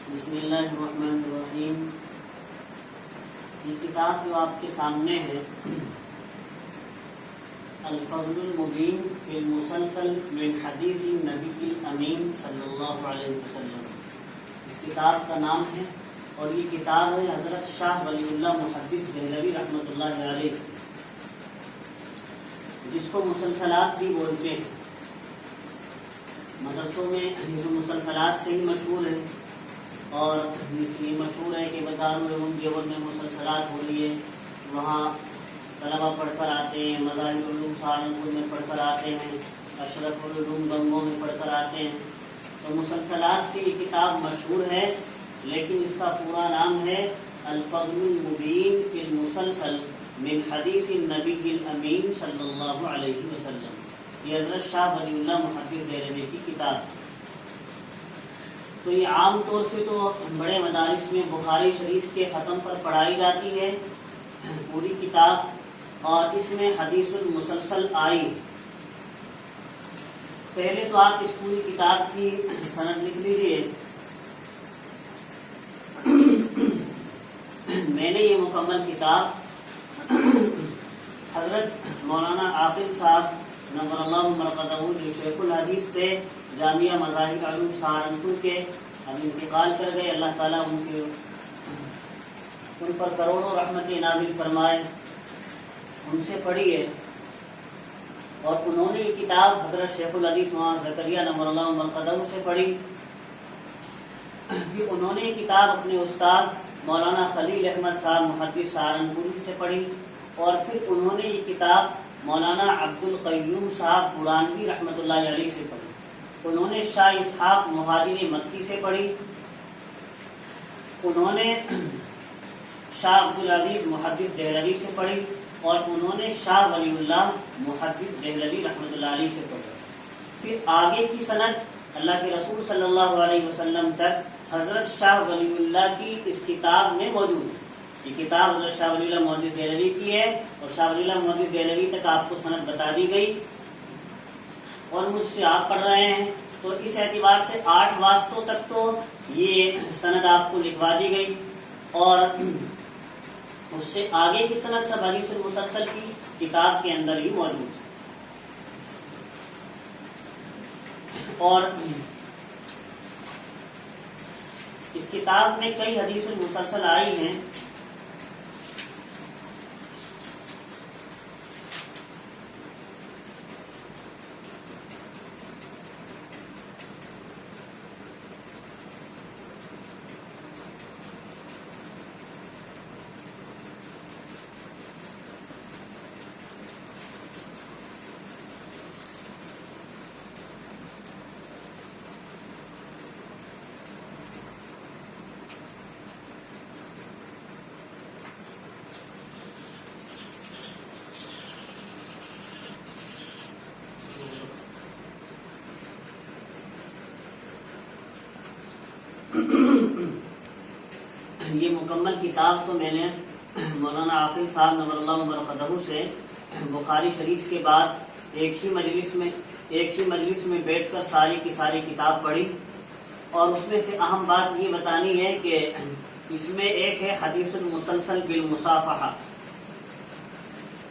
بسم اللہ الرحمن الرحیم۔ یہ کتاب جو آپ کے سامنے ہے، الفضل المبین فی المسلسل من حدیث نبی الامین صلی اللہ علیہ وسلم، اس کتاب کا نام ہے، اور یہ کتاب ہے حضرت شاہ ولی اللہ محدث دہلوی رحمۃ اللہ علیہ، جس کو مسلسلات بھی بولتے ہیں۔ مدرسوں میں یہ مسلسلات سے ہی مشہور ہے، اور اس لیے مشہور ہے کہ دارالعلوم دیوبند میں مسلسلات ہو رہی ہے، وہاں طلبہ پڑھ کر آتے ہیں، مظاہر العلوم سہارنپور میں پڑھ کر آتے ہیں، اشرف العلوم گنگوں میں پڑھ کر آتے ہیں۔ تو مسلسلات سے یہ کتاب مشہور ہے، لیکن اس کا پورا نام ہے الفضل المبین فی المسلسل من حدیث النبی الامین صلی اللہ علیہ وسلم۔ یہ حضرت شاہ ولی اللہ محدث دہلوی کی کتاب۔ تو یہ عام طور سے تو بڑے مدارس میں بخاری شریف کے ختم پر پڑھائی جاتی ہے پوری کتاب، اور اس میں حدیث المسلسل آئی۔ پہلے تو آپ اس پوری کتاب کی سند لکھ لیجئے۔ میں نے یہ مکمل کتاب حضرت مولانا عاقل صاحب نور اللہ مرقدہ، جو شیخ الحدیث تھے جامعہ مظاہر العلوم سہارنپور کے، اب انتقال کر گئے، اللہ تعالیٰ ان پر کروڑوں رحمت نازل فرمائے، ان سے پڑھی ہے۔ اور انہوں نے یہ کتاب حضرت شیخ الحدیث مولانا زکریا نور اللہ مرقدہ سے پڑھی۔ پھر انہوں نے یہ کتاب اپنے استاذ مولانا خلیل احمد صاحب محدث سہارنپوری سے پڑھی، اور پھر انہوں نے یہ کتاب مولانا عبد القیوم صاحب پورانوی رحمۃ اللہ علیہ سے پڑھی۔ انہوں نے شاہ اسحاق مہاجر مکی سے پڑھی، انہوں نے شاہ عبدالعزیز محدث دہلوی سے پڑھی، اور انہوں نے شاہ ولی اللہ محدث دہلوی رحمۃ اللہ علیہ سے پڑھی۔ پھر آگے کی سند اللہ کے رسول صلی اللہ علیہ وسلم تک حضرت شاہ ولی اللہ کی اس کتاب میں موجود ہے۔ یہ کتاب حضرت شاہ ولی اللہ محدث دہلوی کی ہے، اور شاہ ولی اللہ محدث دہلوی تک آپ کو سند بتا دی گئی، اور مجھ سے آپ پڑھ رہے ہیں، تو اس اعتبار سے 8 واسطوں تک تو یہ سند آپ کو لکھوا دی گئی، اور اس سے آگے کی سند سب حدیث المسلسل کی کتاب کے اندر ہی موجود ہے۔ اور اس کتاب میں کئی حدیث المسلسل آئی ہیں۔ یہ مکمل کتاب تو میں نے مولانا عاقل صاحب نور اللہ مرقدہ سے بخاری شریف کے بعد ایک ہی مجلس میں بیٹھ کر ساری کی ساری کتاب پڑھی، اور اس میں سے اہم بات یہ بتانی ہے کہ اس میں ایک ہے حدیث المسلسل بالمصافحہ۔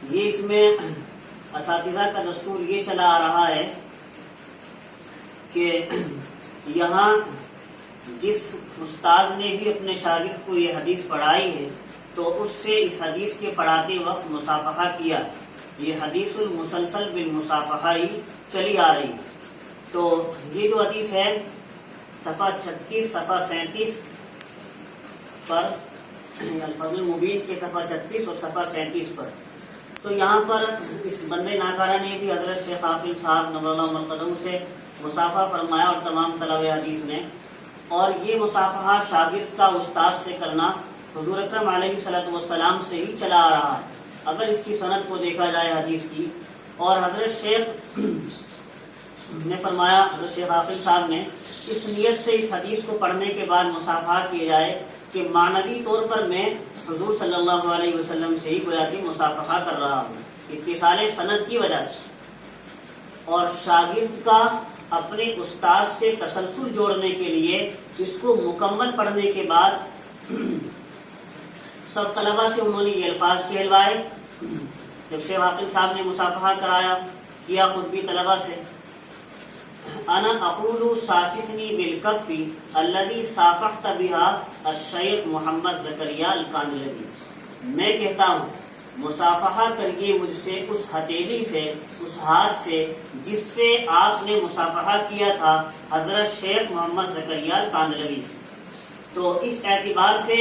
یہ اس میں اساتذہ کا دستور یہ چلا آ رہا ہے کہ یہاں جس استاذ نے بھی اپنے شاگرد کو یہ حدیث پڑھائی ہے، تو اس سے اس حدیث کے پڑھاتے وقت مصافحہ کیا۔ یہ حدیث المسلسل بالمصافحہ ہی چلی آ رہی۔ تو یہ جو حدیث ہے صفحہ 36 صفحہ 37 پر، الفضل المبین کے صفحہ 36 اور صفحہ 37 پر، تو یہاں پر اس بندے ناکارہ نے بھی حضرت شیخ عاقل صاحب نور اللہ مرقدہ سے مصافحہ فرمایا، اور تمام طلبہ حدیث نے۔ اور یہ مصافحہ شاگرد کا استاد سے کرنا حضور اکرم علیہ الصلوۃ والسلام سے ہی چلا آ رہا ہے، اگر اس کی سند کو دیکھا جائے حدیث کی۔ اور حضرت شیخ نے فرمایا، حضرت شیخ عاقل صاحب نے، اس نیت سے اس حدیث کو پڑھنے کے بعد مصافحہ کیا جائے کہ معنوی طور پر میں حضور صلی اللہ علیہ وسلم سے ہی گویا کہ مصافحہ کر رہا ہوں، اتصال سند کی وجہ سے۔ اور شاگرد کا اپنے استاد سے تسلسل جوڑنے کے لیے اس کو مکمل پڑھنے کے بعد سب طلبہ سے انہوں نے یہ الفاظ کہلوائے. جب شیخ عاقل صاحب نے مصافحہ کرایا کیا خود بھی طلبہ سے, انا اقول صافحنی بالکف الذی صافحت بها الشیخ محمد زکریا الکاندلوی, میں کہتا ہوں مصافحہ کریے مجھ سے اس ہتھیلی سے, اس ہاتھ سے جس سے آپ نے مصافحہ کیا تھا حضرت شیخ محمد زکریا الکاندلوی سے. تو اس اعتبار سے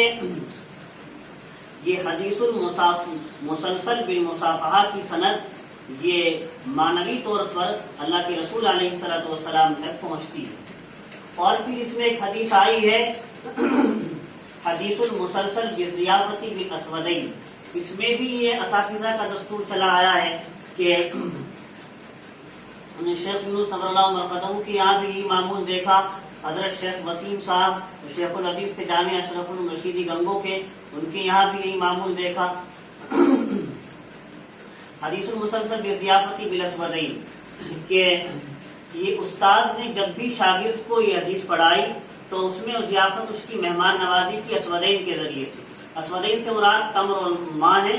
یہ حدیث المسلسل بالمصافحہ کی سند یہ معنوی طور پر اللہ کے رسول علیہ الصلوۃ والسلام تک پہنچتی ہے. اور پھر اس میں ایک حدیث آئی ہے حدیث المسلسل بالضیافۃ بالاسودین, اس میں بھی یہ اساتذہ کا دستور چلا آیا ہے کہ شیخ یونس نظر اللہ مرقدہ کے یہاں بھی یہ معمول دیکھا, حضرت شیخ وسیم صاحب شیخ الحدیث تھے جامعہ اشرف الرشیدی گنگو کے, ان کے یہاں بھی یہی معمول دیکھا. حدیث المسلسل بالضیافۃ بالاسودین کہ یہ استاذ نے جب بھی شاگرد کو یہ حدیث پڑھائی تو اس میں ضیافت اس کی مہمان نوازی کی اسودین کے ذریعے سے. اسودین سے مراد تمر اور ماں ہے,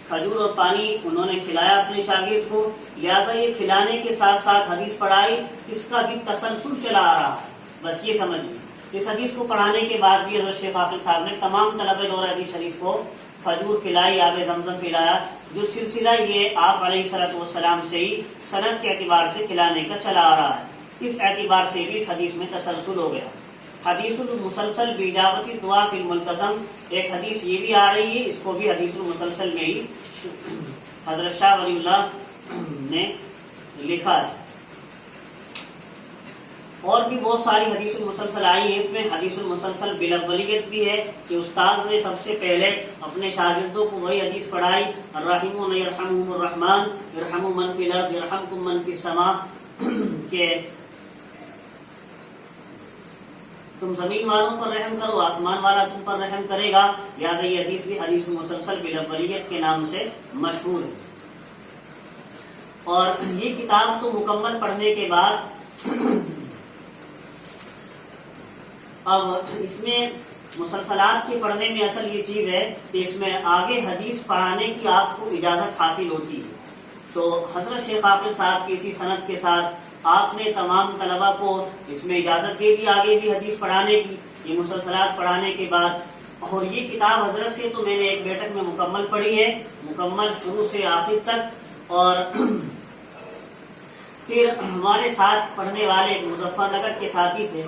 کھجور اور پانی انہوں نے کھلایا اپنے شاگرد کو, لہٰذا یہ کھلانے کے ساتھ ساتھ حدیث پڑھائی, اس کا بھی تسلسل چلا آ رہا ہے. بس یہ سمجھیے اس حدیث کو پڑھانے کے بعد بھی حضرت شیخ عاقل صاحب نے تمام طلبہ دور حدیث شریف کو کھجور کھلائی, آب زمزم پلایا, جو سلسلہ یہ آپ علیہ الصلوۃ والسلام سے ہی سند کے اعتبار سے کھلانے کا چلا آ رہا ہے. اس اعتبار سے بھی اس حدیث میں تسلسل ہو گیا. حدیث المسلسل باجابت دعا فی الملتزم, ایک حدیث یہ بھی آ رہی ہے, اس کو بھی حدیث المسلسل میں ہی حضرت شاہ ولی اللہ نے لکھا ہے. اور بھی بہت ساری حدیث المسلسل آئی ہے. اس میں حدیث المسلسل بالاولیت بھی ہے کہ استاذ نے سب سے پہلے اپنے شاگردوں کو وہی حدیث پڑھائی, الرحیمون یرحمہم الرحمن یرحم من فی الارض یرحمکم من فی السماء, کہ تم زمین والوں پر رحم کرو آسمان والا تم پر رحم کرے گا. لہٰذا یہ حدیث بھی حدیث المسلسل بالاولیت کے نام سے مشہور ہے. اور یہ کتاب تو مکمل پڑھنے کے بعد اب اس میں مسلسلات کے پڑھنے میں اصل یہ چیز ہے کہ اس میں آگے حدیث پڑھانے کی آپ کو اجازت حاصل ہوتی ہے. تو حضرت شیخ عاقل صاحب کی اسی سند کے ساتھ آپ نے تمام طلبہ کو اس میں اجازت دے دی آگے بھی حدیث پڑھانے کی, یہ مسلسلات پڑھانے کے بعد. اور یہ کتاب حضرت سے تو میں نے ایک بیٹھک میں مکمل پڑھی ہے, مکمل شروع سے آخر تک. اور پھر ہمارے ساتھ پڑھنے والے مظفر نگر کے ساتھی تھے,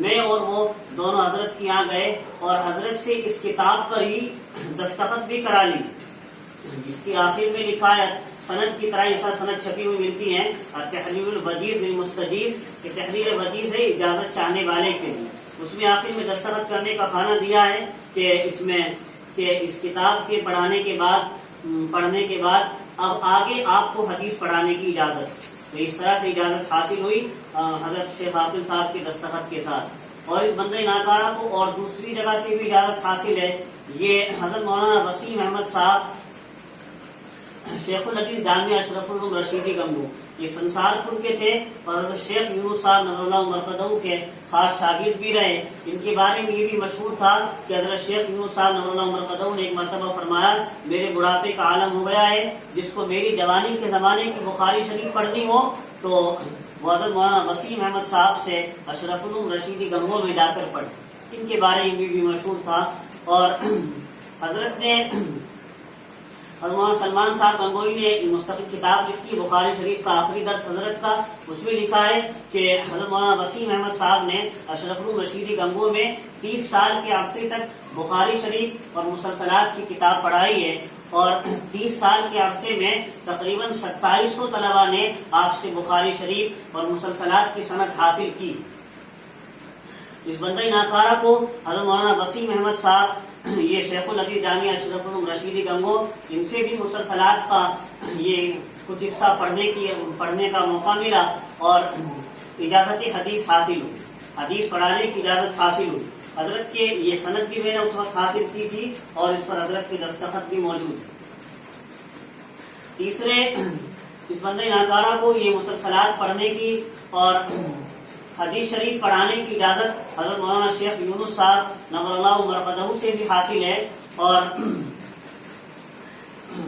میں اور وہ دونوں حضرت کے یہاں گئے اور حضرت سے اس کتاب پر ہی دستخط بھی کرا لی. جس کی آخر میں لکھا ہے سند کی طرح ایسا سند چھپی ہوئی ملتی ہیں, تحریر الوجیز للمستجیز, کہ تحریر وجیز ہے اجازت چاہنے والے کے لیے. اس میں آخر میں دستخط کرنے کا خانہ دیا ہے کہ اس میں کہ اس کتاب کے پڑھنے کے بعد اب آگے آپ کو حدیث پڑھانے کی اجازت. تو اس طرح سے اجازت حاصل ہوئی حضرت شیخ عاقل صاحب کے دستخط کے ساتھ. اور اس بندہ ناکارہ کو اور دوسری جگہ سے بھی اجازت حاصل ہے. یہ حضرت مولانا وسیم احمد صاحب شیخ الحدیث جامعہ اشرف الرشیدی گنگو, یہ سنسارپور کے تھے اور حضرت شیخ یونس صاحب نظر اللہ مرقدہ کے خاص شاگرد بھی رہے. ان کے بارے میں یہ بھی مشہور تھا کہ حضرت شیخ یونس صاحب نظر اللہ مرقدہ نے ایک مرتبہ فرمایا, میرے بڑھاپے کا عالم ہو گیا ہے, جس کو میری جوانی کے زمانے کی بخاری شریف پڑھنی ہو تو وہ حضرت مولانا وسیم احمد صاحب سے اشرف الرشیدی گنگو میں جا کر پڑھے. ان کے بارے میں بھی مشہور تھا. اور حضرت نے حضرت سلمان صاحب گنگوئی نے مستقل کتاب لکھی بخاری شریف کا آخری درس حضرت کا. اس میں لکھا ہے کہ حضرت مولانا وسیم احمد صاحب نے اشرف الرشیدی گنگو میں 30 سال کے عرصے تک بخاری شریف اور مسلسلات کی کتاب پڑھائی ہے, اور 30 سال کے عرصے میں تقریباً 2700 طلبہ نے آپ سے بخاری شریف اور مسلسلات کی سند حاصل کی. اس بندہ ناکارہ کو حضرت مولانا وسیم احمد صاحب یہ شیخ الحدیث جامعہ اشرف الرشیدی گنگو, ان سے بھی مسلسلات کا یہ کچھ حصہ پڑھنے کا موقع ملا اور اجازت حدیث حاصل ہوئی, حدیث پڑھانے کی اجازت حاصل ہوئی. حضرت کے یہ سند بھی میں نے اس وقت حاصل کی تھی اور اس پر حضرت کے دستخط بھی موجود ہے. تیسرے اس بندے ناکارہ کو یہ مسلسلات پڑھنے کی اور حدیث شریف پڑھانے کی اجازت حضرت مولانا شیخ یونس صاحب نور اللہ مرقدہ سے بھی حاصل ہے، اور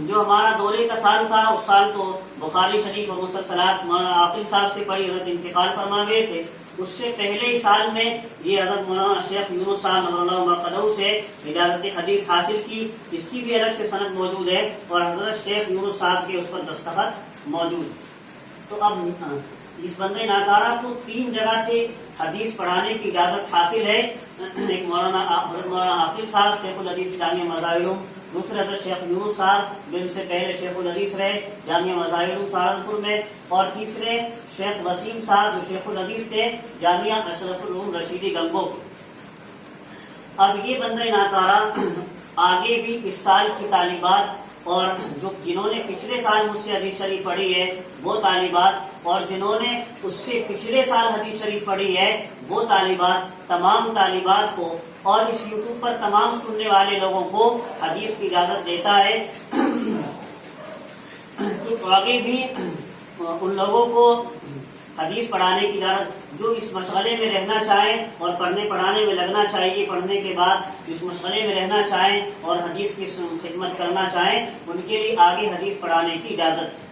جو ہمارا دورے کا سال تھا اس سال تو بخاری شریف اور مسلسلات مولانا عاقل صاحب سے پڑھی، حضرت انتقال فرما گئے تھے۔ اس سے پہلے ہی سال میں یہ حضرت مولانا شیخ یونس صاحب نور اللہ مرقدہ سے اجازت حدیث حاصل کی، اس کی بھی الگ سے سند موجود ہے اور حضرت شیخ یونس صاحب کے اس پر دستخط موجود۔ تو اب اس بندے ناکارہ کو 3 جگہ سے حدیث پڑھانے کی اجازت حاصل ہے، ایک حضرت مولانا عاقل صاحب شیخ الحدیث جامعہ مظاہر العلوم، دوسرے حضرت شیخ یونس صاحب جو ان سے پہلے شیخ الحدیث رہے جامعہ مظاہر العلوم سہارنپور میں، اور تیسرے شیخ وسیم صاحب جو شیخ الحدیث تھے جامعہ اشرف العلوم رشیدی گنگو۔ اب یہ بندے ناکارہ آگے بھی اس سال کی طالبات اور جنہوں نے پچھلے سال مجھ سے حدیث شریف پڑھی ہے وہ طالبات، اور جنہوں نے اس سے پچھلے سال حدیث شریف پڑھی ہے وہ طالبات، تمام طالبات کو اور اس یوٹیوب پر تمام سننے والے لوگوں کو حدیث کی اجازت دیتا ہے کہ آگے بھی ان لوگوں کو حدیث پڑھانے کی اجازت، جو اس مشغلے میں رہنا چاہیں اور پڑھنے پڑھانے میں لگنا چاہیے، پڑھنے کے بعد اس مشغلے میں رہنا چاہیں اور حدیث کی خدمت کرنا چاہیں، ان کے لیے آگے حدیث پڑھانے کی اجازت ہے۔